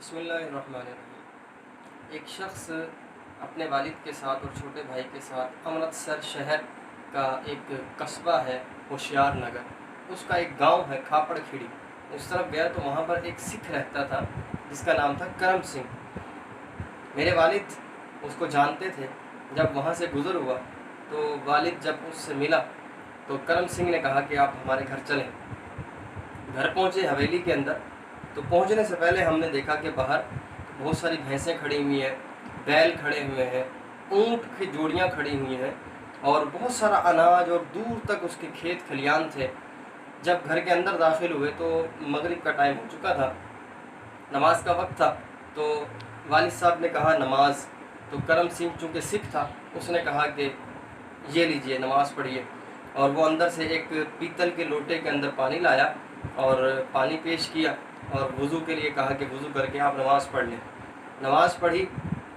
बिस्मिल्लाहिर्रहमानिर्रहीम। एक शख्स अपने वालिद के साथ और छोटे भाई के साथ अमृतसर शहर का एक कस्बा है होशियार नगर, उसका एक गांव है खापड़ खिड़ी, उस तरफ गया तो वहाँ पर एक सिख रहता था जिसका नाम था करम सिंह। मेरे वालिद उसको जानते थे। जब वहाँ से गुज़र हुआ तो वालिद जब उससे मिला तो करम सिंह ने कहा कि आप हमारे घर चलें। घर पहुँचे हवेली के अंदर, तो पहुंचने से पहले हमने देखा कि बाहर बहुत सारी भैंसें खड़ी हुई हैं, बैल खड़े हुए हैं, ऊँट की जोड़ियां खड़ी हुई हैं और बहुत सारा अनाज और दूर तक उसके खेत खलियान थे। जब घर के अंदर दाखिल हुए तो मगरिब का टाइम हो चुका था, नमाज का वक्त था। तो वालिद साहब ने कहा नमाज, तो करम सिंह चूँकि सिख था उसने कहा कि ये लीजिए नमाज़ पढ़िए, और वो अंदर से एक पीतल के लोटे के अंदर पानी लाया और पानी पेश किया और वज़ू के लिए कहा कि वज़ू करके आप नमाज़ पढ़ लें। नमाज़ पढ़ी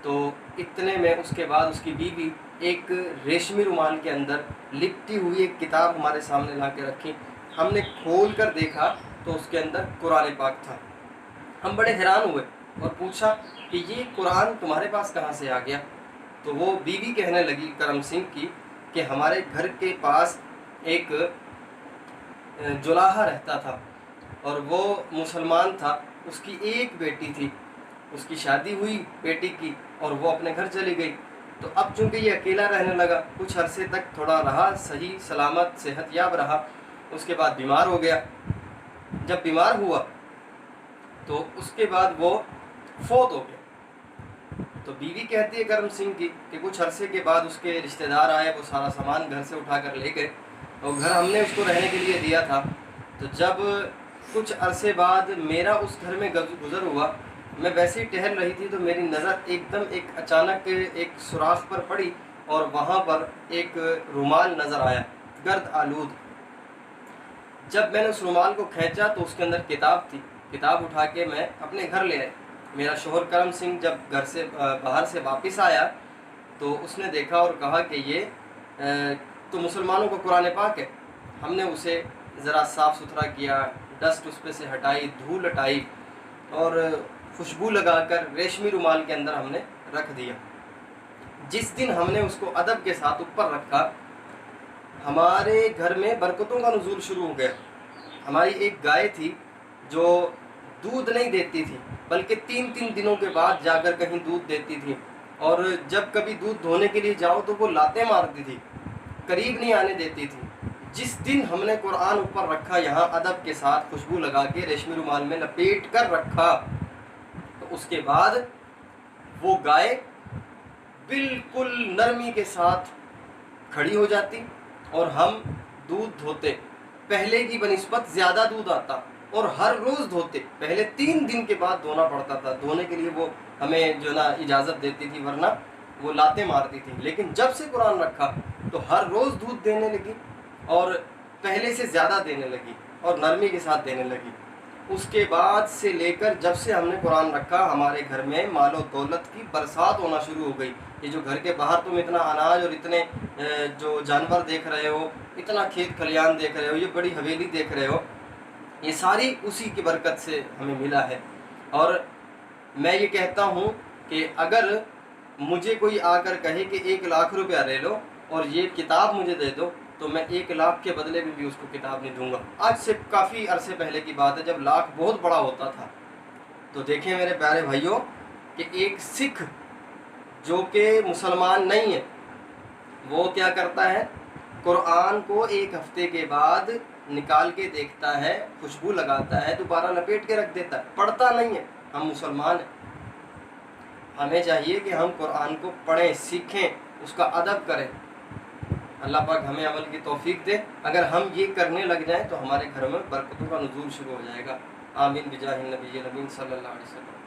तो इतने में उसके बाद उसकी बीवी एक रेशमी रुमाल के अंदर लिपटी हुई एक किताब हमारे सामने ला के रखी। हमने खोल कर देखा तो उसके अंदर कुरान पाक था। हम बड़े हैरान हुए और पूछा कि ये कुरान तुम्हारे पास कहाँ से आ गया? तो वो बीवी कहने लगी करम सिंह की कि हमारे घर के पास एक जुलाहा रहता था और वो मुसलमान था, उसकी एक बेटी थी, उसकी शादी हुई बेटी की और वो अपने घर चली गई। तो अब चूँकि ये अकेला रहने लगा, कुछ अरसे तक थोड़ा रहा, सही सलामत सेहतयाब रहा, उसके बाद बीमार हो गया। जब बीमार हुआ तो उसके बाद वो फौत हो गया। तो बीवी कहती है करम सिंह की कि कुछ अरसे के बाद उसके रिश्तेदार आए, वो सारा सामान घर से उठा कर ले गए और घर हमने उसको रहने के लिए दिया था। तो जब कुछ अरसे बाद मेरा उस घर में गुज़र हुआ, मैं वैसे ही टहल रही थी तो मेरी नज़र एकदम एक अचानक एक सुराख पर पड़ी और वहाँ पर एक रुमाल नज़र आया, गर्द आलूद। जब मैंने उस रुमाल को खींचा तो उसके अंदर किताब थी। किताब उठा के मैं अपने घर ले आया। मेरा शोहर करम सिंह जब घर से बाहर से वापस आया तो उसने देखा और कहा कि ये तो मुसलमानों को कुरान पाक है। हमने उसे ज़रा साफ़ सुथरा किया, डस्ट उस पर से हटाई, धूल हटाई और खुशबू लगाकर रेशमी रुमाल के अंदर हमने रख दिया। जिस दिन हमने उसको अदब के साथ ऊपर रखा, हमारे घर में बरकतों का नुज़ूल शुरू हो गया। हमारी एक गाय थी जो दूध नहीं देती थी, बल्कि 3-3 दिनों के बाद जाकर कहीं दूध देती थी, और जब कभी दूध धोने के लिए जाओ तो वो लातें मारती थी, करीब नहीं आने देती थी। जिस दिन हमने कुरान ऊपर रखा, यहाँ अदब के साथ खुशबू लगा के रेशमी रुमाल में लपेट कर रखा, तो उसके बाद वो गाय बिल्कुल नरमी के साथ खड़ी हो जाती और हम दूध धोते। पहले की बनिस्बत ज़्यादा दूध आता और हर रोज़ धोते। पहले 3 दिन के बाद धोना पड़ता था, धोने के लिए वो हमें जो ना इजाज़त देती थी, वरना वो लातें मारती थी। लेकिन जब से कुरान रखा तो हर रोज़ दूध देने लगी और पहले से ज़्यादा देने लगी और नरमी के साथ देने लगी। उसके बाद से लेकर जब से हमने कुरान रखा, हमारे घर में मालो दौलत की बरसात होना शुरू हो गई। ये जो घर के बाहर तुम इतना अनाज और इतने जो जानवर देख रहे हो, इतना खेत खलियान देख रहे हो, ये बड़ी हवेली देख रहे हो, ये सारी उसी की बरकत से हमें मिला है। और मैं ये कहता हूँ कि अगर मुझे कोई आकर कहे कि 1 लाख रुपया ले लो और ये किताब मुझे दे दो, तो मैं 1 लाख के बदले में भी उसको किताब नहीं दूंगा। आज से काफ़ी अरसे पहले की बात है, जब लाख बहुत बड़ा होता था। तो देखें मेरे प्यारे भाइयों कि एक सिख जो कि मुसलमान नहीं है, वो क्या करता है, कुरान को 1 हफ्ते के बाद निकाल के देखता है, खुशबू लगाता है, दोबारा लपेट के रख देता है, पढ़ता नहीं है। हम मुसलमान हैं, हमें चाहिए कि हम कुरान को पढ़ें, सीखें, उसका अदब करें। अल्लाह पाक हमें अमल की तौफीक दे। अगर हम ये करने लग जाएं तो हमारे घर में बरकतों का नुज़ूल शुरू हो जाएगा। आमीन बिजाहिन नबी सल्लल्लाहु अलैहि वसल्लम।